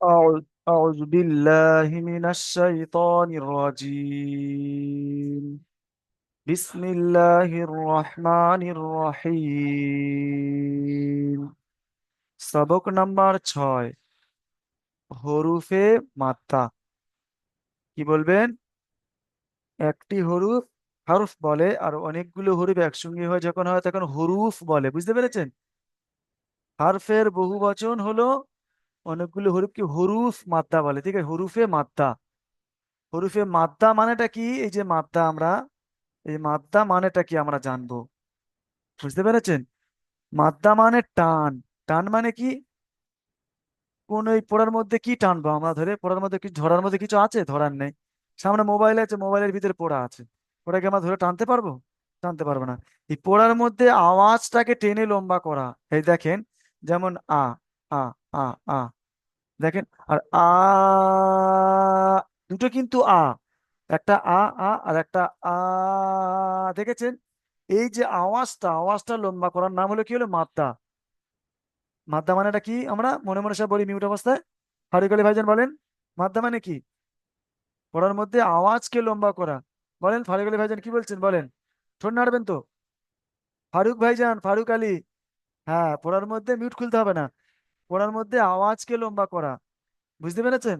أعوذ بالله من الشيطان الرجيم. بسم الله الرحمن الرحيم। সবক নাম্বার 6, হরুফে মাত্তা। কি বলবেন? একটি হরুফ হরফ বলে, আর অনেকগুলো হরুফ একসঙ্গে হয় যখন হয় তখন হরুফ বলে। বুঝতে পেরেছেন? হারফের বহু বচন হলো অনেকগুলো হরুফকে হরুফ মাত্তা বলে। ঠিক আছে, হরুফে মাত্তা। হরুফে মাদ্দা মানেটা কি? এই যে মাদ্দা, আমরা এই মাদ্দা মানেটা কি আমরা জানবো। বুঝতে পেরেছেন? মাদ্দা মানে টান। টান মানে কি? কোন এই পড়ার মধ্যে কি টানবো আমরা? ধরে পড়ার মধ্যে কিছু ধরার মধ্যে কিছু আছে? ধরার নেই। সামনে মোবাইল আছে, মোবাইলের ভিতরে পড়া আছে, ওটাকে আমরা ধরে টানতে পারবো? টানতে পারবো না। এই পড়ার মধ্যে আওয়াজটাকে টেনে লম্বা করা। এই দেখেন, যেমন আ আ আ, দেখেন। আর দুটো কিন্তু একটা আর একটা দেখেছেন? এই যে আওয়াজটা, আওয়াজটা লম্বা করার নাম হলো কি? হলো মাদ্দা। মাদ্দা মানেটা কি আমরা মনে মনে সব বলি মিউট অবস্থায়? ফারুক আলী ভাইজান বলেন, মাদ্দা মানে কি? পড়ার মধ্যে আওয়াজকে লম্বা করা। বলেন ফারুক আলী ভাইজান, কি বলছেন বলেন? ঠোঁট নাড়বেন তো? ফারুক ভাইজান, ফারুক আলী। হ্যাঁ, পড়ার মধ্যে মিউট খুলতে হবে না। পড়ার মধ্যে আওয়াজকে লম্বা করা। বুঝতে পেরেছেন?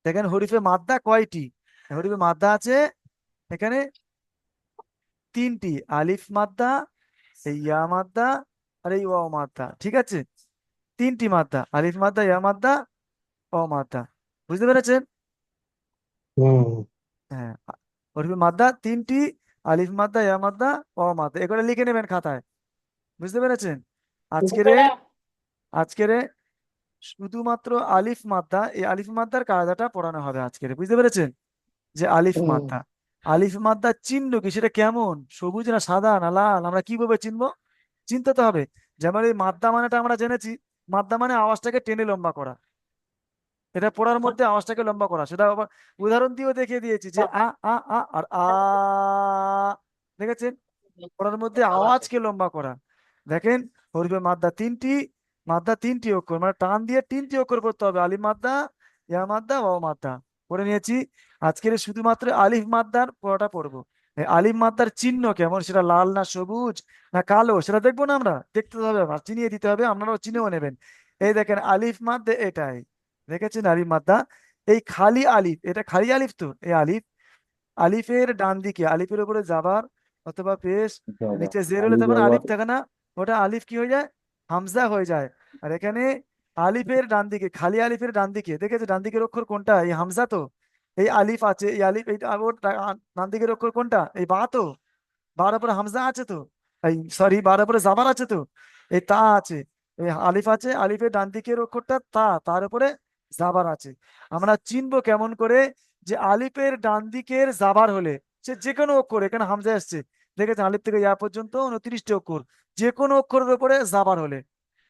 দেখেন হরিফে মাদ্দা কয়টি? হরিফে মাদ্দা আছে এখানে তিনটি। আলিফ মাদ্দা, এই ইয়া মাদ্দা, আর এই ওয়াও মাদ্দা। ঠিক আছে, তিনটি মাদ্দা: আলিফ মাদ্দা, ইয়া মাদ্দা, ও মাদ্দা। বুঝতে পেরেছেন? হুম। হ্যাঁ, হরফে মাদ্দা তিনটি: আলিফ মাদ্দা, ইয়া মাদ্দা, ও মাদ্দা। এগুলো লিখে নেবেন খাতায়। বুঝতে পেরেছেন? আজকের আজকের শুধুমাত্র আলিফ মাদ্দা, এই আলিফ মাদ্দার কায়দাটা পড়ানো হবে আজকের। বুঝতে পেরেছেন? যে আলিফ হুম। মাদ্দা, আলিফ মাদ্দার চিহ্ন কি, সেটা কেমন, সবুজ না সাদা না লাল, আমরা কিভাবে চিনবো? চিনতে তো হবে। যেমন এই মাদ্দা মানেটা আমরা জেনেছি, মাদ্দা মানে আওয়াজটাকে টেনে লম্বা করা। এটা পড়ার মধ্যে আওয়াজটাকে লম্বা করা, সেটা আবার উদাহরণ দিয়েও দেখিয়ে দিয়েছি যে আর দেখেছেন? পড়ার মধ্যে আওয়াজকে লম্বা করা। দেখেন, হরফে মাদ্দা তিনটি, মাদ্দা তিনটি অক্ষর, মানে টান দিয়ে তিনটি অক্ষর পড়তে হবে: আলিফ মাদ্দা, ইয়া মাদ্দা, ওয়াও মাদ্দা। পড়ে নিয়েছি। আজকের শুধুমাত্র আলিফ মাদ্দার পড়াটা পড়বো। এই আলিফ মাদ্দার চিহ্ন কেমন, সেটা লাল না সবুজ না কালো, সেটা দেখবো না আমরা? দেখতে হবে, আর চিনিয়ে দিতে হবে, আপনারাও চিনেও নেবেন। এই দেখেন আলিফ মাদ্দা এটাই। দেখেছেন আলিফ মাদ্দা? এই খালি আলিফ, এটা খালি আলিফ তো, এই আলিফ, আলিফের ডান দিকে আলিফের উপরে জাবার অথবা পেশ, নিচে জের হলে তখন আলিফ থাকে না, ওটা আলিফ কি হয়ে যায়? হামজা হয়ে যায়। আর এখানে আলিফের ডান দিকে, খালি আলিফের ডান দিকে, দেখেছে ডান দিকের অক্ষর কোনটা? এই হামজা তো। এই আলিফ আছে, এই আলিফ, এই ওর ডান দিকের অক্ষর কোনটা? এই বা তো। বার উপরে হামজা আছে তো, এই সরি, বার উপরে জাবার আছে তো, এই তা আছে। এই আলিফ আছে, আলিফের ডান দিকের অক্ষরটা তা, তার উপরে জাবার আছে। আমরা চিনবো কেমন করে? যে আলিফের ডান দিকের জাবার হলে, সে যে কোনো অক্ষর, এখানে হামজা আসছে, দেখেছেন আলিফ থেকে ইয়া পর্যন্ত 29টি অক্ষর, যে কোনো অক্ষরের উপরে জাবার হলে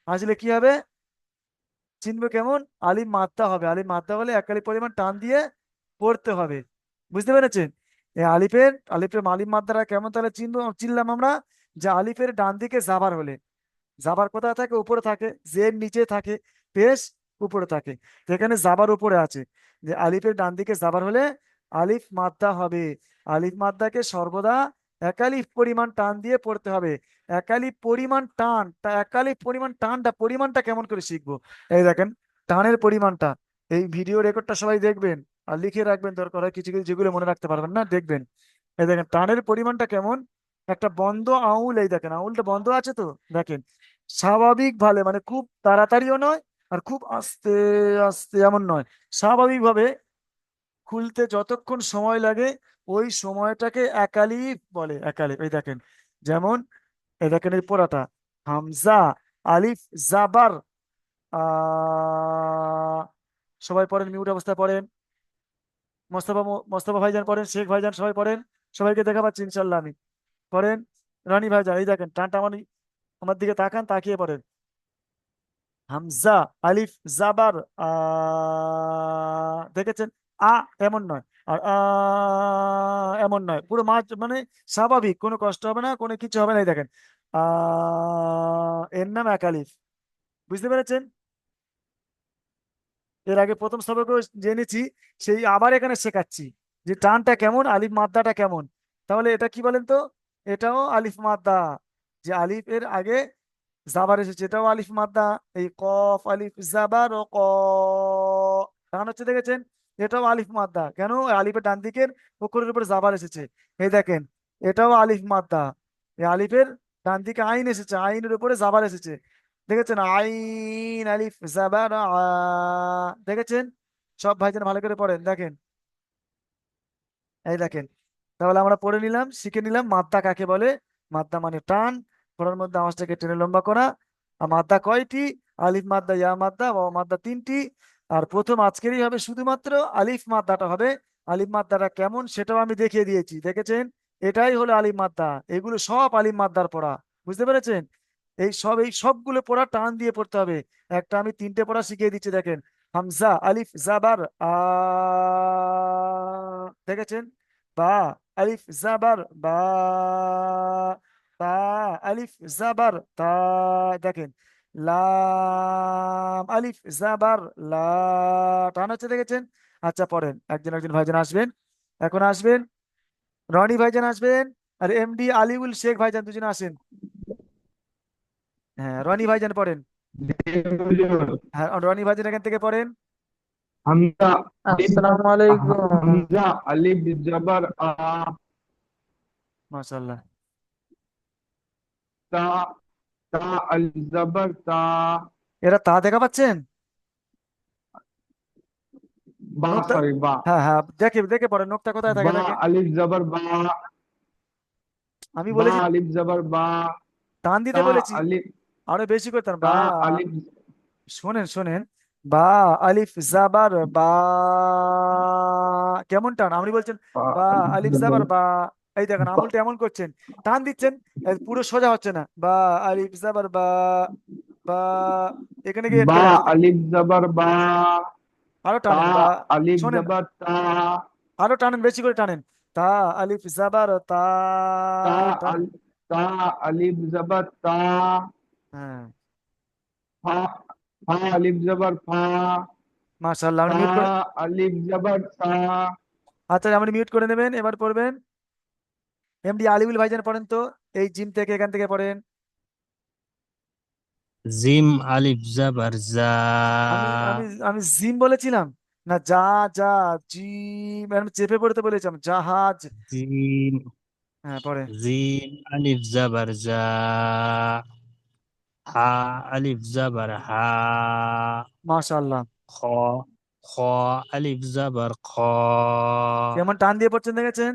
আসলে কি হবে? চিনবো কেমন? আলিফ মাত্রা হবে। আলিফ মাত্রা হলে এক আলিফ পরিমাণ টান দিয়ে পড়তে হবে। বুঝতে পেরেছেন? এই আলিফের আলিফের আলিফ মাত্রাটা কেমন তাহলে চিনবো, চিনলাম আমরা? যে আলিফের ডান দিকে জাবার হলে, জাবার কোথায় থাকে? উপরে থাকে। জের নিচে থাকে, পেশ উপরে থাকে। তো এখানে জাবার উপরে আছে, যে আলিফের ডান দিকে জাবার হলে আলিফ মাদ্দা হবে। আলিফ মাদ্দাকে সর্বদা একালিফ পরিমাণ টান দিয়ে পড়তে হবে। একালিফ পরিমাণ টান, তা একালিফ পরিমাণ টানটা, পরিমাণটা কেমন করে শিখবো? এই দেখেন, টানের পরিমাণটা, এই ভিডিও রেকর্ডটা সবাই দেখবেন আর লিখে রাখবেন, দরকার হয় কিছু কিছু যেগুলো মনে রাখতে পারবেন না দেখবেন। এই দেখেন টানের পরিমাণটা কেমন। একটা বন্ধ আউল, এই দেখেন আউলটা বন্ধ আছে তো, দেখেন স্বাভাবিক ভাবে, মানে খুব তাড়াতাড়িও নয় আর খুব আস্তে আস্তে এমন নয়, স্বাভাবিক ভাবে খুলতে যতক্ষণ সময় লাগে ওই সময়টাকে একালিফ বলে। একালিফ, এই দেখেন, যেমন এই দেখেন এই পড়াটা: হামজা, আলিফ, জাবার, আ সবাই পড়েন, মিউট অবস্থায় পড়েন। মোস্তফা ভাইজান পড়েন, শেখ ভাইজান সবাই পড়েন। সবাইকে দেখা পাচ্ছি ইনশাল্লাহ আমি। পড়েন। রানী ভাইজান এই দেখেন, টানটা মানে আমার দিকে তাকান, তাকিয়ে পড়েন। হামজা, আলিফ, জাবার, দেখেছেন? আ এমন নয়, আর এমন নয়, পুরো মাছ মানে স্বাভাবিক, কোনো কষ্ট হবে না, কোনো কিছু হবে না। এই দেখেন এর নাম এক আলিফ। বুঝতে পেরেছেন? এর আগে প্রথম সবকে জেনেছি, সেই আবার এখানে শেখাচ্ছি যে টানটা কেমন, আলিফ মাদ্দাটা কেমন। তাহলে এটা কি বলেন তো? এটাও আলিফ মাদ্দা। যে আলিফ এর আগে জাবার এসেছে, এটাও আলিফ মাদ্দা। এই কফ আলিফ জাবার ও ক, টান হচ্ছে দেখেছেন? এটাও আলিফ মাদ্দা। কেন? আলিফের ডান দিকের অক্ষরের উপরে জাবার এসেছে। এই দেখেন, এটাও আলিফ মাদ্দা। এই আলিফের ডান দিকে আইন এসেছে, আইনের উপরে জাবার এসেছে। দেখেছেন? আইন আলিফ জাবার দেখেছেন? সব ভাইজান ভালো করে পড়েন, দেখেন। এই দেখেন, তাহলে আমরা পড়ে নিলাম, শিখে নিলাম মাদ্দা কাকে বলে। মাদ্দা মানে টান, পড়ার মধ্যে আওয়াজটাকে টেনে লম্বা করা। আর মাদ্দা কয়টি? আলিফ মাদ্দা, ইয়া মাদ্দা, ওয়াও মাদ্দা 3টি। আর প্রথম আজকেরই হবে শুধুমাত্র আলিফ মাদ্দাটা হবে। আলিফ মাদ্দাটা কেমন সেটাও আমি দেখিয়ে দিয়েছি, দেখেছেন? এটাই হলো আলিফ মাদ্দা। এগুলো সব আলিফ মাদ্দার পড়া, বুঝতে পেরেছেন? এই সবগুলো পড়া টান দিয়ে পড়তে হবে। একটা আমি 3টে পড়া শিখিয়ে দিচ্ছি, দেখেন। হামজা আলিফ জাবার দেখেছেন? বা আলিফ জাবার বা, তা আলিফ জাবার তা, দেখেন। লাম আলিফ জাবার লা, টান হচ্ছে দেখেছেন? আচ্ছা পড়েন, একজন একজন ভাইজান আসবেন, এখন আসবেন। রনি ভাইজান আসবেন, আর এমডি আলিউল শেখ ভাইজান দুজন আসেন। হ্যাঁ, রনি ভাইজান পড়েন। হ্যাঁ, রনি ভাইজান এখান থেকে পড়েন। হামজা আলিফ আসসালামু আলাইকুম। হামজা আলিফ জবর আ, মাশাল্লাহ। তা তা আলিফ জবর তা, এরা তা দেখা পাচ্ছেন? বা নোকটা, সরি বা, হ্যাঁ হ্যাঁ, দেখে দেখে পড়েন, নোকটা কোথায় থাকে বা দেখে। আলিফ জবর বা, আমি বা বলেছি আলিফ জবর বা, টান দিতে তা বলেছি, আলিফ আরো বেশি করে টান। তা বা, আলিফ শোনেন শোনেন, বা আলিফ জাবার বা, কেমন টান আপনি বলছেন? বা বা আলিফ আলিফ জবর জাবার বা, এই দেখেন বা, আঙুলটা এমন করছেন, টান দিচ্ছেন, পুরো সোজা হচ্ছে না। বা আলিফ জাবার বা, বা, এখানে গিয়ে বা চলে যাচ্ছে। আলিফ জবর বা, আরো তা টানেন, বা, আলিফ শোনেন, জবর তা, আরো টানেন, বেশি করে টানেন। তা আলিফ জাবার তা, তা টানেন। তা আলিফ জবর তা, হ্যাঁ, ফা ফা আলিফ জবর ফা, মাশাআল্লাহ। আপনি তা মিউট করে, আলিফ জবর তা, আচ্ছা আপনি মিউট করে নেবেন, এবার পড়বেন। এমডি আলিউল ভাইজান পড়েন তো, এই জিম থেকে, এখান থেকে পড়েন। জিম আলিফ জাবার জা। আমি আমি আমি জিম বলেছিলাম না? যা, যা, জিম আমি চেপে পড়তে বলেছিলাম, জাহাজ। জিম হ্যাঁ পড়েন। জিম আলিফ জাবার জা। হা আলিফ জাবার হা। মাশাআল্লাহ। খ খ আলিফ জাবার খ। কেমন টান দিয়ে পড়ছেন দেখেছেন?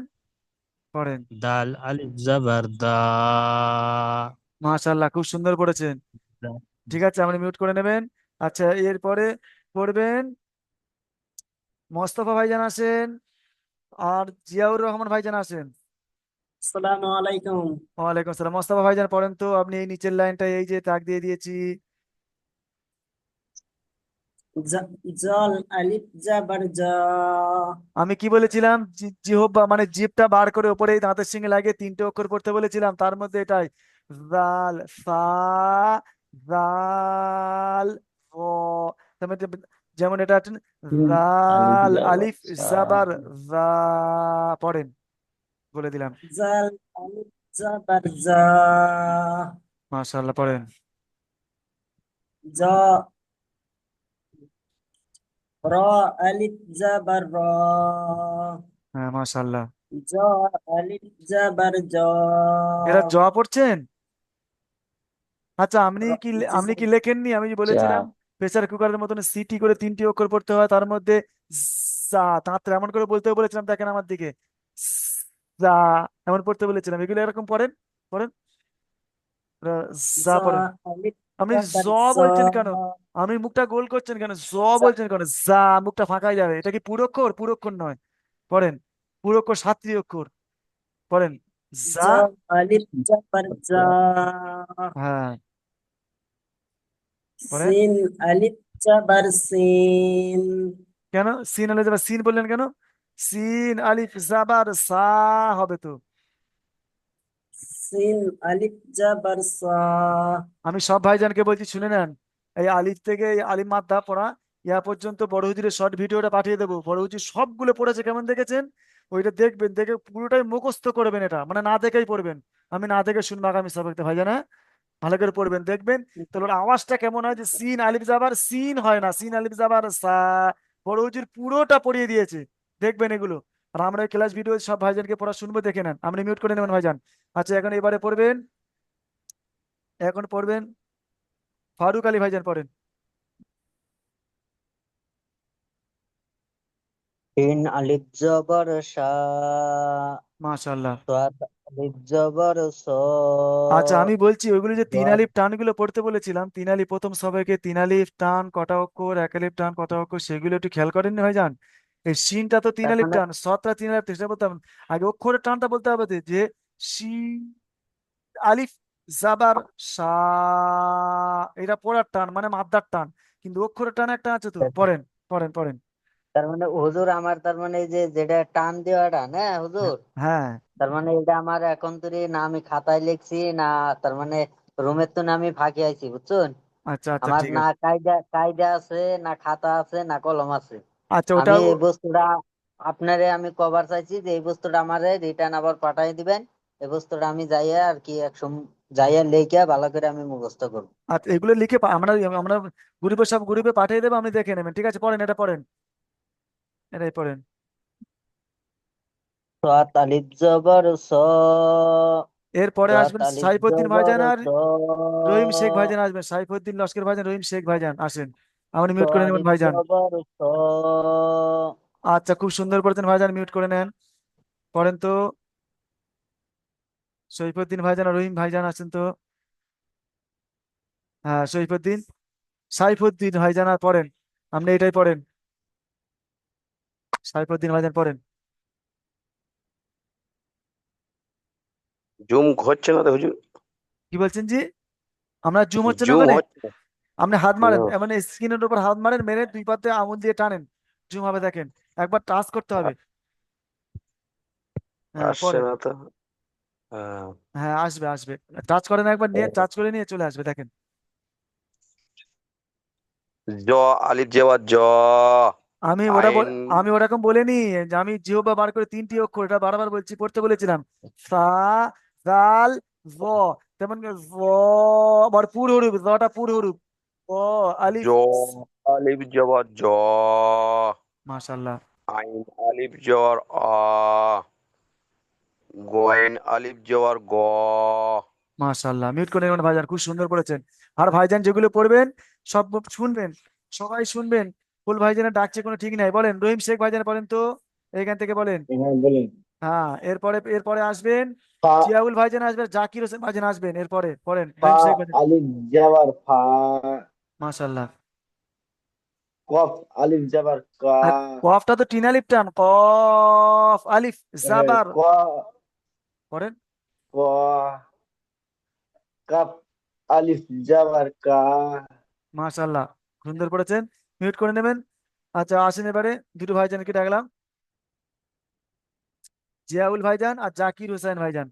পড়েন। দাল আলিফ জাবার দা। মাশাআল্লাহ, খুব সুন্দর পড়েছেন। ঠিক আছে, আপনি মিউট করে নেবেন। আচ্ছা, এরপরে পড়বেন মোস্তফা ভাইজান আসেন, আর জিয়াউর রহমান ভাইজান আসেন। আসসালামু আলাইকুম। ওয়ালাইকুম আসসালাম। মোস্তফা ভাইজান পড়েন তো আপনি, এই নিচের লাইনটা, এই যে তাক দিয়ে দিয়েছি। জল আলিফ জাবার জ। আমি কি বলেছিলাম? জিহ্বা মানে জিভটা বার করে উপরে এই দাঁতের সঙ্গে লাগিয়ে 3টে অক্ষর পড়তে বলেছিলাম, তার মধ্যে এটাই। জাল, সা, জাল, জ। তেমন যেমন এটা আছে না, সিন আলিফ জাল জবর আলিফ সা, জাবার জা, পড়েন, বলে দিলাম। জল আলিফ জাবার জ। মাশাআল্লাহ, পড়েন। জ র আলিফ জাবার র। হ্যাঁ, মাশাআল্লাহ। জ আলিফ জাবার জ। এরা জ পড়ছেন? আচ্ছা, জি আপনি স্যার। কি লেখেননি? আমি যে যা বলেছিলাম প্রেসার কুকারের মতন সিটি করে 3টি অক্ষর পড়তে হয়, তার মধ্যে যা, তাঁত এমন করে বলতে বলেছিলাম, দেখেন আমার দিকে, যা, এমন পড়তে বলেছিলাম। এগুলো এরকম পড়েন, পড়েন, ওরা জ যা পড়েন। আলিফ আপনি জ জাবার জ। বলছেন কেন? আপনি মুখটা গোল করছেন কেন? জ জ বলছেন কেন? যা, মুখটা ফাঁকাই যাবে। এটা কি পুরক্ষর? পুরক্ষর নয়। পড়েন, পুরক্ষর 7টি অক্ষর। পড়েন, জ যা। আলিফ জাবার জ। হ্যাঁ, পড়েন। সিন আলিফ জাবার সিন। কেন সিন আলিফ জাবার সিন বললেন কেন? সিন আলিফ জাবার সা হবে তো। সিন আলিফ জাবার সা। আমি সব ভাইজানকে বলছি, শুনে নেন। এই আলিফ থেকে এই আলিফ মাদ্দা পড়া, ইয়া পর্যন্ত বড় হুজুরের শর্ট ভিডিওটা পাঠিয়ে দেবো, বড় হুজুর সবগুলো পড়েছে কেমন দেখেছেন, ওইটা দেখবেন, দেখে পুরোটাই মুখস্থ করবেন, এটা মানে না দেখেই পড়বেন, আমি না দেখে শুনবো আগামী সপ্তাহে ভাই জানা, ভালো করে পড়বেন দেখবেন। তাহলে ওর আওয়াজটা কেমন হয়, যে সিন আলিফ জাবার সিন হয় না, সিন আলিফ জাবার সা, বড় হুজুর পুরোটা পড়িয়ে দিয়েছে, দেখবেন এগুলো। আর আমরা ক্লাস ভিডিও সব ভাইজানকে পড়া শুনবো, দেখে নেন, আপনি মিউট করে নেবেন ভাইজান। আচ্ছা এখন এবারে পড়বেন, এখন পড়বেন ফারুক আলী ভাইজান, পড়েন। তিন আলিফ জবর সা, মাশাআল্লাহ। সাত আলিফ জবর স, আচ্ছা আমি বলছি ওইগুলো যে তিন দত আলিফ টানগুলো পড়তে বলেছিলাম, তিন আলিফ প্রথম সবাইকে তিন আলিফ টান কটা অক্ষর, এক আলিফ টান কটা অক্ষর, সেগুলো একটু খেয়াল করেননি ভাইজান? এই শিনটা তো তিন তার আলিফ মানে টান, সতটা তিন আলিফ টান, সেটা বলতে হবে না। আগে অক্ষরের টানটা বলতে হবে যে শিন আলিফ জাবার সা, এটা পড়ার টান মানে মাদ্দার টান, কিন্তু অক্ষরের টান একটা আছে তো, পড়েন পড়েন পড়েন। তার মানে হুজুর আমার তার মানে এই যে যেটা টান দেওয়াটা না হ্যাঁ হুজুর, হ্যাঁ, তার মানে এটা আমার এখন তো না আমি খাতায় লিখছি না, তার মানে রুমের তো না আমি ফাঁকি আইছি বুঝছেন। আচ্ছা আচ্ছা আমার ঠিক না আছে। কায়দা কায়দা আছে, না খাতা আছে, না কলম আছে। আচ্ছা ওটা আমি এই বস্তুটা আপনারে আমি কভার চাইছি যে এই বস্তুটা আমারে রিটার্ন আবার পাঠাই দিবেন। এই বস্তুটা আমি যাইয়া আর কি যাইয়া লেখা ভালো করে আমি মুখস্থ করবো। আচ্ছা এগুলো লিখে আমরা আমরা গ্রুপে সব গ্রুপে পাঠিয়ে দেবো, আপনি দেখে নেবেন, ঠিক আছে? পড়েন, এটা পড়েন, এটাই পড়েন। সাত আলিফ জবর স, এরপরে সাত আসবেন আলিফ সাইফুদ্দিন জবর ভাইজান আর স, রহিম শেখ ভাইজান আসবেন, সাইফুদ্দিন লস্কর ভাইজান, রহিম শেখ ভাইজান আসেন, আপনি স মিউট করে নেবেন আলিফ ভাইজান। জবর স, আচ্ছা খুব সুন্দর করেছেন ভাইজান, মিউট করে নেন, পড়েন তো। সৈফুদ্দিন ভাইজান আর রহিম ভাইজান আছেন তো? হ্যাঁ সৈফুদ্দিন, সাইফুদ্দিন ভাইজান আর পড়েন, আপনি এটাই পড়েন, সাইফুদ্দিন ভাইজান পড়েন। জুম হচ্ছে না তো হুজুর। কি বলছেন জি? আমরা জুম হচ্ছে না জুম ওখানে? হচ্ছে আপনি হাত মারেন, না। মানে স্ক্রিনের উপর হাত মারেন, মেরে দুই পাতে আঙুল দিয়ে টানেন, জুম হবে দেখেন, একবার টাচ করতে হবে। হ্যাঁ আসছে পড়েন। না তো। হ্যাঁ। হ্যাঁ আসবে আসবে, টাচ করেন একবার, নিয়ে টাচ করে নিয়ে চলে আসবে দেখেন। জ আলিফ জেওয়ার জ, আমি আইন আমি ওরকম বলিনি, যে আমি জিহ্বা বার করে তিনটি অক্ষর, এটা বারবার বলছি, পড়তে বলেছিলাম, সা জাল জ, তেমন জ ভরপুর হরুপ, জটা পুর হরুপ, ও জ আলিফ, আলিফ জেওয়ার জ, মাশাল্লাহ। আইন আলিফ জেওয়ার আ, গয়েন আলিফ জেওয়ার গ। মাশাল্লাহ, মিউট করে নেবেন ভাইজান, খুব সুন্দর করেছেন। আর ভাইজান যেগুলো পড়বেন সব শুনবেন, সবাই শুনবেন, ফুল ভাইজানের ডাকছে কোনো ঠিক নাই, বলেন রহিম শেখ ভাইজান পড়েন তো, এইখান থেকে বলেন। হ্যাঁ বলেন। হ্যাঁ এরপরে এরপরে আসবেন ফা, জিয়াউল ভাইজান, আসবেন জাকির হোসেন ভাইজান আসবেন, এরপরে পড়েন ফা রহিম শেখ ভাইজান। আলিফ জবর ফা, মাশাল্লাহ। কফ আলিফ জবর কা, আর কফটা তো টিনা লিপটান, কফ আলিফ জাবার, ক, পড়েন। ক, কাপ আলিফ জবর কা। মাশাল্লাহ, সুন্দর পড়েছেন, মিউট করে নেবেন। আচ্ছা আসেন এবারে, দুটো ভাইজানকে ডাকলাম, জিয়াউল ভাইজান আর জাকির হোসেন ভাইজান।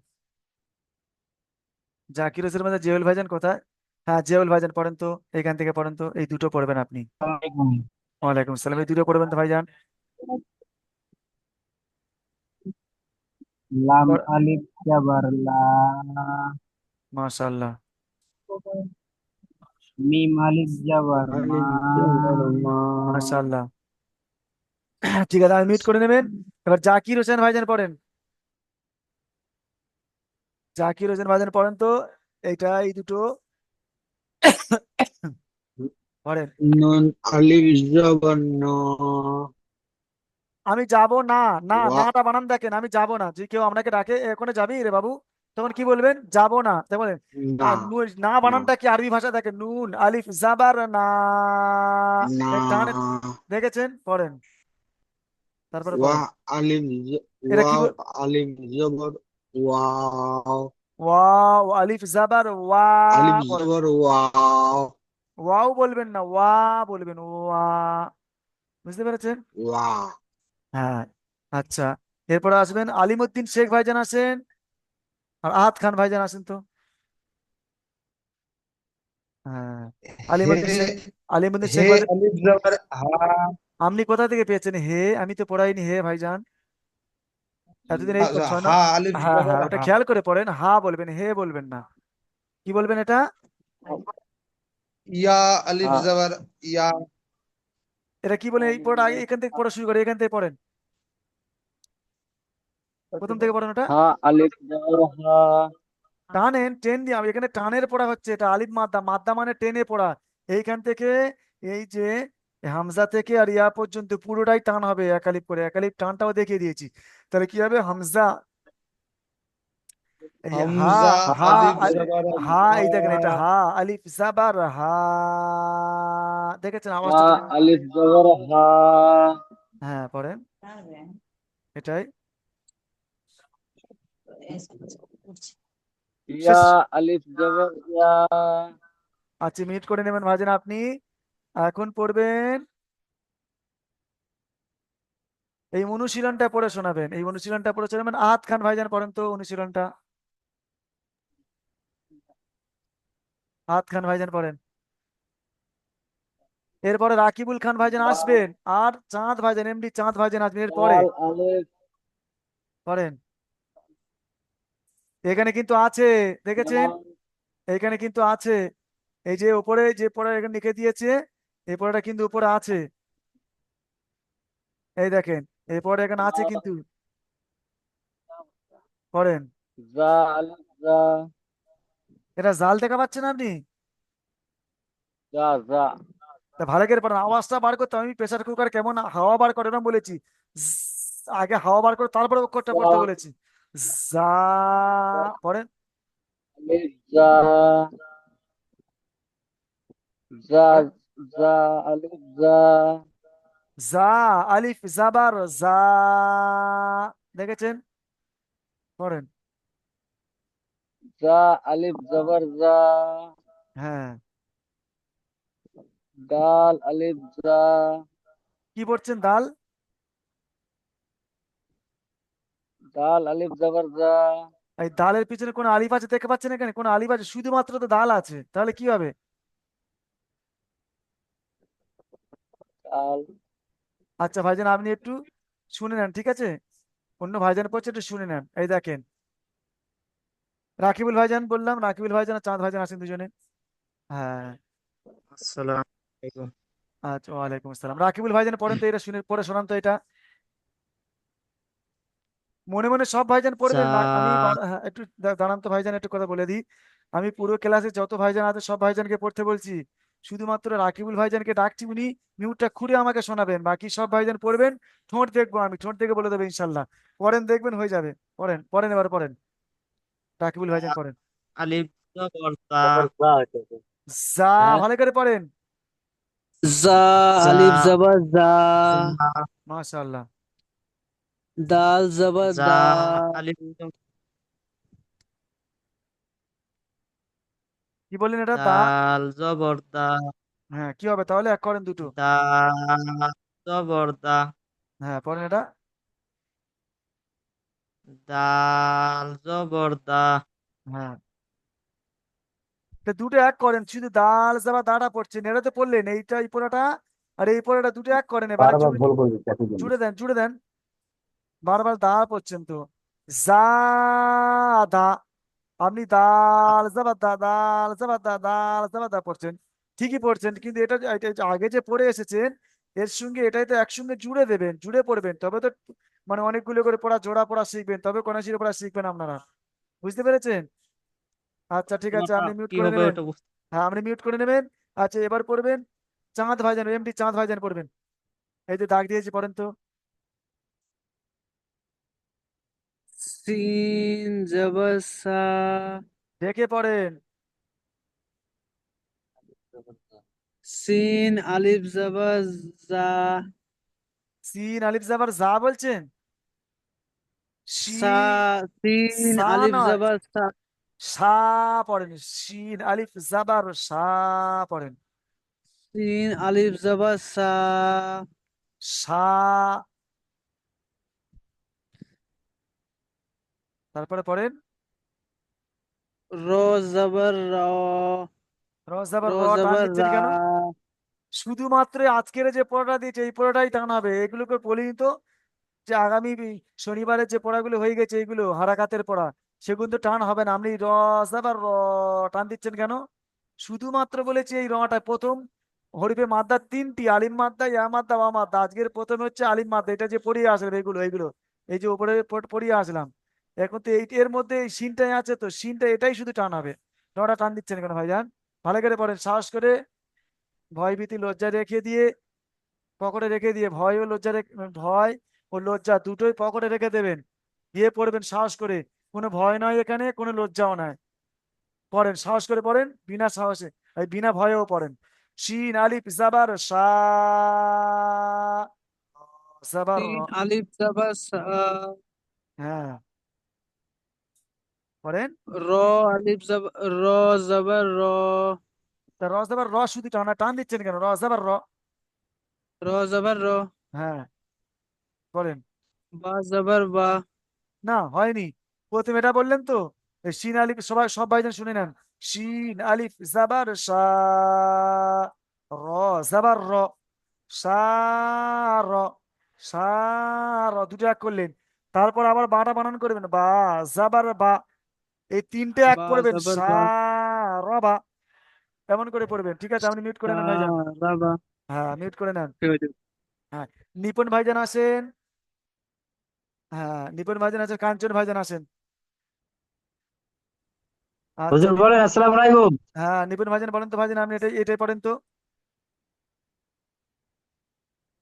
জাকির হোসেন ভাইজান, জিয়াউল ভাইজান কোথায়? হ্যাঁ জিয়াউল ভাইজান পড়েন তো, এইখান থেকে পড়েন তো, এই দুটো পড়বেন আপনি। ওয়ালাইকুম আসসালাম, এই দুটো পড়বেন তো ভাইজান। লাম আলিফ জাবার লা, মাশাল্লাহ। মিম আলিফ জাবার মা, আলিফ জবর মা, মাশাল্লাহ। ঠিক আছে, আমি মিউট করে নেবেন। এবার জাকির হোসেন ভাইজান পড়েন, জাকির হোসেন ভাইজান পড়েন তো, এইটা এই দুটো পড়েন। নুন আলিফ জাবার ন, আমি যাব না, না ওয়া, নাটা বানান দেখেন, আমি যাব না, যদি কেউ আপনাকে ডাকে এখানে যাবি রে বাবু, তখন কি বলবেন? যাব না, তাই বলেন। না, আর না না, বানানটা কি আরবি ভাষা দেখেন, নুন আলিফ জাবার না, না, এই টান দেখেছেন, পড়েন, তারপরে ওয়া পড়েন। আলিফ এটা কি ওয়াও আলিফ জবর ওয়াও, ওয়াও আলিফ জাবার ওয়া, আলিফ পড়েন। জবর ওয়াও, ওয়াও বলবেন না, ওয়া বলবেন, ওয়া, বুঝতে পেরেছেন? ওয়া, হ্যাঁ। আচ্ছা এরপরে আসবেন আলিমউদ্দিন শেখ ভাইজান আসেন, আর আহাত খান ভাইজান আসেন তো। হ্যাঁ, হে আলিমুদ্দিন হে শেখ ভাই, আলিফ জবর হা আপনি কোথা থেকে পেয়েছেন হে? আমি তো পড়াইনি হে ভাইজান, এতদিন এই ছয় হা আলিফ হ্যাঁ জবর হ্যাঁ, ওটা হা খেয়াল করে পড়েন, হা বলবেন, হে বলবেন না। কি বলবেন এটা? ইয়া আলিফ জবর ইয়া এটা কি বলেন? এই পড়া এখান থেকে পড়া শুরু করে, এখান থেকে পড়েন, প্রথম থেকে পড়েন ওটা। হা আলিফ জবর হা টানেন, টেন দিয়ে, আমি এখানে টানের পড়া হচ্ছে, এটা আলিফ মাদ্দা, মাদ্দা মানে টেনে পড়া। এইখান থেকে এই যে হামজা থেকে আর ইয়া পর্যন্ত পুরোটাই টান হবে, একালিপ করে, একালিপ টানটাও দেখিয়ে দিয়েছি। তাহলে কি হবে? হামজা, এই হা, হামজা হা, আলিফ আল- জবর হা, হা এই দেখেন এটা হা, আলিফ জাবার হা, দেখেছেন হা আওয়াজটা ঠিক? আলিফ জবর হা হ্যাঁ পড়েন, এটাই ইয়া শেষ। আলিফ জবর ইয়া আচ্ছা, মিউট করে নেবেন ভাইজান আপনি। এখন পড়বেন, এই অনুশীলনটা পড়ে শোনাবেন, এই অনুশীলনটা পড়ে শোনাবেন। আহাত খান ভাইজান পড়েন তো অনুশীলনটা, আহাত খান ভাইজান পড়েন। এরপরে রাকিবুল খান ভাইজান আসবেন, আর চাঁদ ভাইজান, এমডি চাঁদ ভাইজান আসবেন এরপরে। দাল আলিফ পড়েন, এখানে কিন্তু আছে, দেখেছেন? দাল এখানে কিন্তু আছে, এই যে উপরে যে পড়া এখানে লিখে দিয়েছে, এই পড়াটা কিন্তু উপরে আছে, এই দেখেন, এই পড়া এখানে আছে কিন্তু। পড়েন, জা আলিফ জা এটা জাল দেখা পাচ্ছেন আপনি? জা জা তা ভালো করে পড়েন, আওয়াজটা বার করতে হবে। আমি প্রেসার কুকার কেমন হাওয়া বার করে না বলেছি, আগে হাওয়া বার করে তারপরে অক্ষরটা জা পড়তে বলেছি। যা, পড়েন, আলিফ জা জা পড়েন। জা আলিফ জা যা, আলিফ জাবার যা, দেখেছেন? পড়েন, জা আলিফ জবর জা হ্যাঁ, দাল আলিফ জা কি পড়ছেন? দাল, দাল আলিফ জবর জা এই দালের পিছনে কোনো আলিফ আছে দেখতে পাচ্ছেন? এখানে কোনো আলিফ আছে? শুধুমাত্র তো দাল আছে, তাহলে কি হবে? দাল আচ্ছা ভাইজান, আপনি একটু শুনে নেন, ঠিক আছে? অন্য ভাইজান পড়ছে, একটু শুনে নেন। এই দেখেন, রাকিবুল ভাইজান বললাম, রাকিবুল ভাইজান আর চাঁদ ভাইজান আছেন দুজনে। হ্যাঁ, আসসালামু আলাইকুম। আচ্ছা, ওয়ালাইকুম আসসালাম। রাকিবুল ভাইজান পড়েন তো, এটা শুনে পড়ে শোনান তো এটা, মনে মনে সব ভাইজান যা পড়বেন না। আমি হ্যাঁ, একটু দাঁড়ান তো ভাইজান, একটু কথা বলে দিই। আমি পুরো ক্লাসে যত ভাইজান আছে সব ভাইজানকে পড়তে বলছি, শুধুমাত্র রাকিবুল ভাইজানকে ডাকছি, উনি মিউটটা খুঁড়ে আমাকে শোনাবেন, বাকি সব ভাইজান পড়বেন। ঠোঁট দেখবো আমি, ঠোঁট দেখে বলে দেবো ইনশাল্লাহ। পড়েন, দেখবেন হয়ে যাবে। পড়েন পড়েন, এবার পড়েন, রাকিবুল ভাইজান পড়েন। আলিফ জবর যা জবর জা হইতেছে। যা, হ্যাঁ ভালো করে পড়েন। জা যা আলিফ জবর জা যা মাশাআল্লাহ। দাল জবর যা দা আলিফ জবর কি বললেন এটা? দা, দাল জবর দা হ্যাঁ, কি হবে তাহলে? এক করেন দুটো। দা জবর দা হ্যাঁ পড়েন এটা। দাল জবর দা হ্যাঁ, তো দুটো এক করেন, শুধু দাল জাবা দাটা পড়ছেন, এটা তো পড়লেন, এইটা এই পড়াটা আর এই পড়াটা দুটো এক করেন, এবারে বারবার জুড়ে ভুল করে দিচ্ছে একই জিনিস। জুড়ে দেন, জুড়ে দেন। বারবার দা পড়ছেন তো, যা, দা, আপনি দাল জাবা দা, দাল জাবা দা, দাল জাবা দা পড়ছেন, ঠিকই পড়ছেন, কিন্তু এটা আগে যে পড়ে এসেছেন, এর সঙ্গে এটাই তো একসঙ্গে জুড়ে দেবেন, জুড়ে পড়বেন, তবে তো মানে অনেকগুলো করে পড়া, জোড়া পড়া শিখবেন, তবে কন্যাশ্রী পড়া শিখবেন আপনারা। বুঝতে পেরেছেন? আচ্ছা ঠিক আছে, তোমারটা আপনি মিউট করে কিভাবে নেবেন। ওটা বুঝতে হ্যাঁ, আপনি মিউট করে নেবেন। আচ্ছা, এবার পড়বেন চাঁদ ভাইজান, এমডি চাঁদ ভাইজান পড়বেন। এই যে দাগ দিয়েছি, পড়েন তো। সিন জবর সা দেখে পড়েন। সিন আলিফ জবর জা সিন আলিফ জাবার যা বলছেন? সা সিন সা আলিফ নয়, জবর সা সা পড়েন, শিন আলিফ জাবার সা পড়েন, সিন আলিফ জবর সা সা, তারপরে পড়েন, র জবর র র জবর র র টান জবর দিচ্ছেন রা কেন? শুধুমাত্র আজকের যে পড়াটা দিয়েছে এই পড়াটাই টান হবে, এগুলোকে বলিনি তো যে আগামী শনিবারের যে পড়াগুলো হয়ে গেছে এইগুলো হারাকাতের পড়া, সেগুলো তো টান হবে না। আপনি র জবর র টান দিচ্ছেন কেন? শুধুমাত্র বলেছি এই রটা প্রথম হরিফে মাদ্দা তিনটি, আলিম মাদ্দা, ইয়া মাদ্দা, ওয়া মাদ্দা। আজকের প্রথমে হচ্ছে আলিম মাদ্দা, এটা যে পড়িয়ে আসলাম এইগুলো এইগুলো, এই যে উপরে পড়িয়ে আসলাম। এখন তো এই এর মধ্যে এই সিনটাই আছে, তো সিনটা এটাই শুধু টান হবে। রটা টান দিচ্ছেন কেন ভাইজান? ভালো করে পড়েন, সাহস করে, ভয় ভীতি লজ্জা রেখে দিয়ে, পকেটে রেখে দিয়ে, ভয় ও লজ্জা ভয় ও লজ্জা দুটোই পকেটে রেখে দেবেন, দিয়ে পড়বেন সাহস করে। কোনো ভয় নয় এখানে, কোনো লজ্জাও নয়। পড়েন, সাহস করে পড়েন, বিনা সাহসে, এই বিনা ভয়েও পড়েন। শিন আলিফ জাবার সা, জাবার র। সিন আলিফ জবর সা হ্যাঁ, পড়েন। র আলিফ জবর র জবর র তা র জাবার র শুধু টানা টান দিচ্ছেন কেন? র জাবার র। র জবর র হ্যাঁ, পড়েন। বা জবর বা না, হয়নি। প্রথমে এটা বললেন তো, এই শিন আলিফ, সবাই সব ভাইজান শুনে নেন। শিন আলিফ জাবার সা, র জাবার র, সা র, সা র, দুটো এক করলেন। তারপর আবার বাটা বানান করবেন, বা জাবার বা, এই তিনটে এক বা করবেন, জবর সা বা র বা, এমন করে পড়বেন। ঠিক আছে, আপনি মিউট করে সা নেন ভাইজান। রা বা হ্যাঁ, মিউট করে নেন। ঠিক আছে। হ্যাঁ, নিপুণ ভাইজান আসেন। হ্যাঁ, নিপুণ ভাইজান আছেন, কাঞ্চন ভাইজান আসেন। আচ্ছা হুজুর বলেন, আসসালামু আলাইকুম। হ্যাঁ, নিপুণ ভাইজান বলেন তো ভাইজান, আপনি এটাই এটাই পড়েন তো।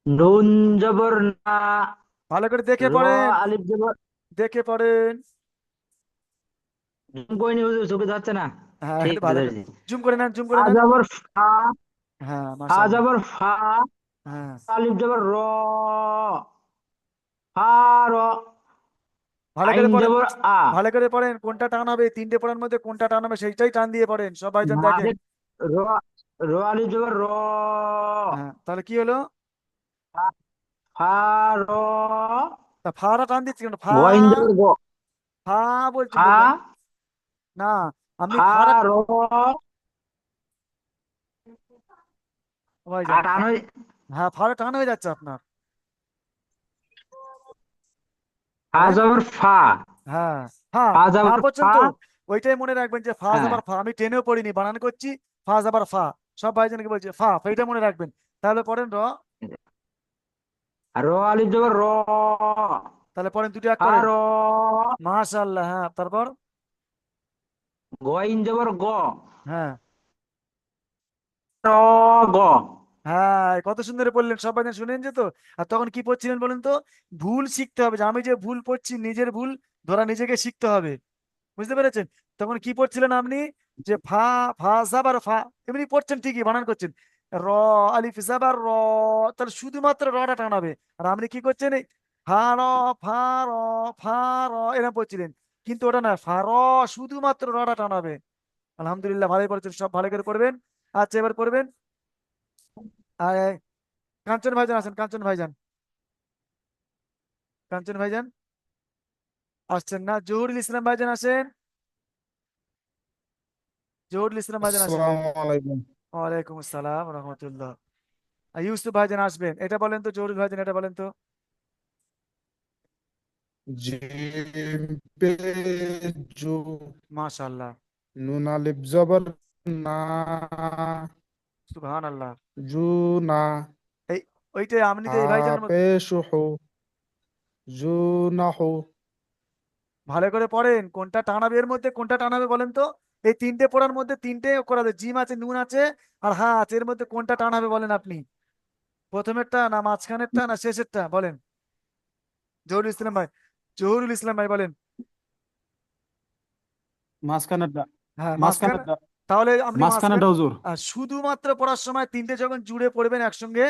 নুন জবর না, ভালো করে দেখে র পড়েন, আলিফ জবর, দেখে পড়েন। জুম করিনি হুজুর, চোখে যাচ্ছে না। হ্যাঁ, ঠিক একটু ভালো করে বুঝেছি। জুম করে নেন, জুম ফা করে নেন। জবর ফা, হ্যাঁ, ফা মাশাআল্লাহ। জবর ফা, হ্যাঁ, আলিফ জবর র, ফা র, ভালো করে আইন পড়েন, জবর আ। ভালো করে পড়েন। কোনটা টান হবে, তিনটে পড়ার মধ্যে কোনটা টান হবে সেইটাই টান দিয়ে পড়েন, সব ভাইজান দেখেন। মাঝে র, র আলিফ জবর র, হ্যাঁ, তাহলে কি হলো? ফা, ফা র, তা ফাটা টান দিচ্ছি কেন? ফা, গইন জবর গ, ফা বলছি ফা, বললাম না, আপনি ফা ফাটা, র, ভাইজান টান হয়ে, হ্যাঁ, ফাটা টান হয়ে যাচ্ছে আপনার। ফা পড়েন। জবর ফা, হ্যাঁ, ফা, ফা ফা জবর ফা। পর্যন্ত ওইটাই মনে রাখবেন যে ফা হ্যাঁ, যাবার ফা, আমি টেনেও পড়িনি, বানান করছি ফা যাবার ফা। সব ভাইজানকে বলছে ফা, এটা মনে রাখবেন। তাহলে পড়েন র, আর র আলিফ জবর র, তাহলে পড়েন, দুটো এক ফা করেন। র, মাশাআল্লাহ, হ্যাঁ, তারপর। গইন জবর গ, হ্যাঁ, র গ। হ্যাঁ, কত সুন্দর পড়লেন, সব ভাইজান শুনেন যে তো। আর তখন কি পড়ছিলেন বলেন তো? ভুল শিখতে হবে, যে আমি যে ভুল পড়ছি, নিজের ভুল ধরা নিজেকে শিখতে হবে। বুঝতে পেরেছেন? তখন কি পড়ছিলেন আপনি? যে ফা, ফা জাবার ফা, এমনি পড়ছেন ঠিকই, বানান করছেন। র আলিফ জাবার র, তাহলে শুধুমাত্র রটা টানাবে। আর আপনি কি করছেন? এই ফা র, ফা র, ফা র, এরকম পড়ছিলেন। কিন্তু ওটা না, ফা র, শুধুমাত্র রটা টানাবে। আলহামদুলিল্লাহ, ভালোই পড়ছেন, সব ভালো করে পড়বেন। আচ্ছা, এবার পড়বেন। আর কাঞ্চন ভাইজান আছেন, কাঞ্চন ভাইজান, কাঞ্চন ভাইজান আসছেন না? জহুরুল ইসলাম ভাইজান আসেন, জহুরুল ইসলাম ভাইজান আসেন। আসসালামু আলাইকুম। ওয়ালাইকুম আসসালাম রহমতুল্লাহ। আর ইউসুফ ভাইজান আসবেন, এটা বলেন তো, জহুরুল ভাইজান এটা বলেন তো। জিম পে জু, মাশাআল্লাহ, নুন আলিফ জবর না, সুবহান আল্লাহ। জু না, এই ওইটাই আপনি হা যে এই ভাইজানের মতো পেশুহু, জু নাহু। ভালো করে পড়েন, কোনটা টানাবে, এর মধ্যে কোনটা টানাবে বলেন তো। এই তিনটে পড়ার মধ্যে তিনটে করা যায়, জিম আছে, নুন আছে, আর হা আছে, এর মধ্যে কোনটা টানাবে বলেন আপনি? প্রথমেরটা না মাঝখানেরটা না শেষেরটা বলেন? জহুরুল ইসলাম ভাই, জহুরুল ইসলাম ভাই বলেন। মাঝখানেরটা, হ্যাঁ, মাঝখানে। মাঝখানেরটা, তাহলে আপনি মাঝখানে, মাঝখানেরটা হুজুর। শুধুমাত্র পড়ার সময় তিনটে যখন জুড়ে পড়বেন একসঙ্গে,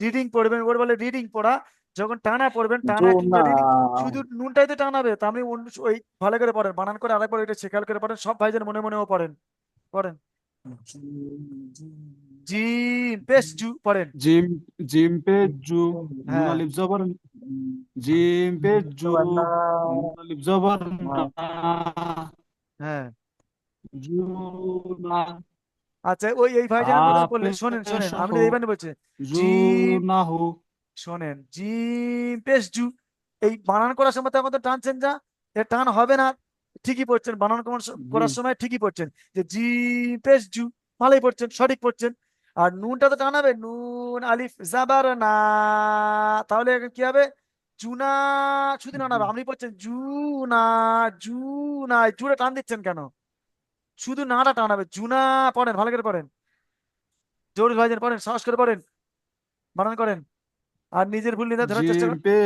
রিডিং পড়বেন, ওর বলে রিডিং পড়া। যখন টানা পড়বেন, টানা কিংবা না, রিডিং, শুধু নুনটাই তো টানাবে, তো আপনি ওই ভালো করে পড়েন, বানান করে আরেকবার ওইটা খেয়াল করে পড়েন, সব ভাইজান মনে মনেও পড়েন। পড়েন, জিম পেশ জু পড়েন। জিম, জিম পে জু, নুন হ্যাঁ, আলিফ জবর, জিম পে জু, নুন আলিফ জবর না, হ্যাঁ, জু না। আচ্ছা ওই এই ভাইজানের মতন করলে শোনেন শোনেন হাফেজহ আমি এইবার বলছি জিম জুনাহু শোনেন জিম পেশ জু এই বানান করার সময় তো আমাদের টানছেন যা এ টান হবে না ঠিকই পড়ছেন বানান জি করার সময় ঠিকই পড়ছেন যে জিম পেশ জু ভালোই পড়ছেন সঠিক পড়ছেন আর নুনটা তো টানাবে নুন আলিফ জাবার না তাহলে এখন কি হবে জুনা শুধু টানাবে আপনি পড়ছেন জুনা জুনা এই জুড়ে টান দিচ্ছেন কেন শুধু নাটা টানাবে জুনা পড়েন ভালো করে পড়েন জরুরি ভাইজান পড়েন সাহস করে পড়েন বানান করেন আর নিজের ভুল নিজে ধরার চেষ্টা জিম করেন পে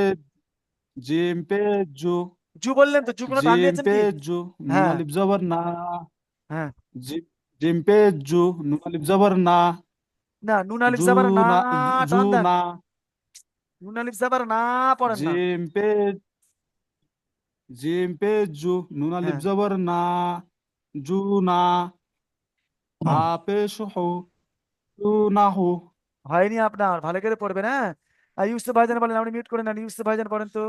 জিম পে জু জু বললেন তো জু কোনো টান জিম দিয়েছেন পে কি জু নুন হ্যাঁ আলিফ জবর না হ্যাঁ জিম পে জু নুন আলিফ জবর না না নুন আলিফ জু জাবার না না জু টান দেন না নুন আলিফ জাবার না পড়েন না জিম পে জিম পে জু নুন আলিফ হ্যাঁ জবর না জু না হাফেজহু জুনাহু হয়নি আপনার ভালো করে পড়বেন হ্যাঁ আর ইউসুফ ভাইজান বলেন আপনি মিউট করে নেন ইউসুফ ভাইজান পড়েন তো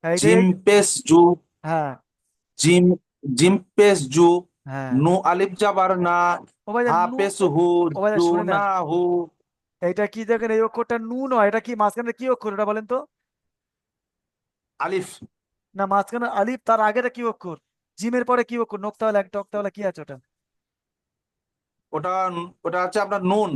এইটাই জিম পেশ জু হ্যাঁ জিম জিম পেশ জু হ্যাঁ নু আলিফ জাবার না ও ভাইজান হা নু পেশ হু ও ভাইজান জু শুনে না নেন হু এইটা কি দেখেন এই অক্ষরটা নু নয় এটা কি মাঝখানে কি অক্ষর এটা বলেন তো আলিফ না মাঝখানে আলিফ তার আগেটা কি অক্ষর জিমের পরে কি অক্ষর নোক্তাওয়ালা একটা অক্তাওয়ালা কি আছে ওটা ওটা ওটা হচ্ছে আপনার নুন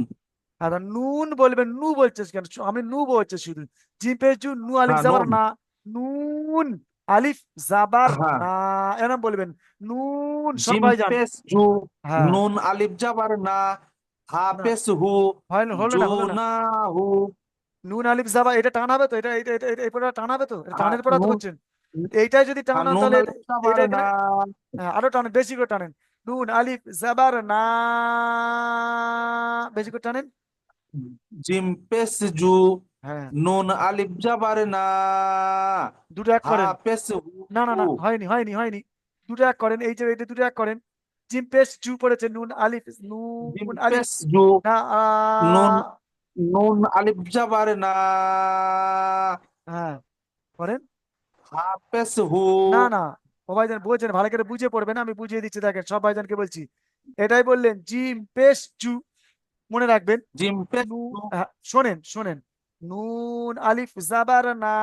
আচ্ছা নুন বলবেন নু বলছিস কেন আমি নু বলছি শুধু জিম পেজু নু আলিফ হ্যাঁ জাবার নুন না নুন আলিফ জাবার হ্যাঁ না এরকম বলবেন নুন সব জিম ভাইজান পেশ জু হ্যাঁ নুন আলিফ জাবার না হা না পেশ হু হলো জু না হলো না না হু নুন আলিফ জাবার এটা টানাবে তো এই পড়া টানাবে তো এটা হা টানের পড়া তো নুন করছেন এইটাই যদি টানান নুন তাহলে আলিফ জাবার এটা না এখানে হ্যাঁ, আরো টানেন বেশি করে টানেন নুন আলিফ জাবার না বেশি করে টানেন জিম পেশ জু হ্যাঁ নুন আলিফ জাবার না দুটো এক হা করেন পেশ না না হু না হয়নি হয়নি হয়নি দুটো এক করেন এই যে এটা দুটো এক করেন জিম পেস জু পড়েছে নুন আলিফ জিম নুন আলিফ পেশ জু না নুন নুন আলিফ জাবার না হ্যাঁ করেন হা পেশ হু না না ও ভাইজান বলছেন ভালো করে বুঝে পড়বেন আমি বুঝিয়ে দিচ্ছি দেখেন সব ভাইজানকে বলছি এটাই বললেন জিম পেস জু মনে রাখবেন জিম পেশ নু জু শোনেন শোনেন নুন আলিফ জাবার না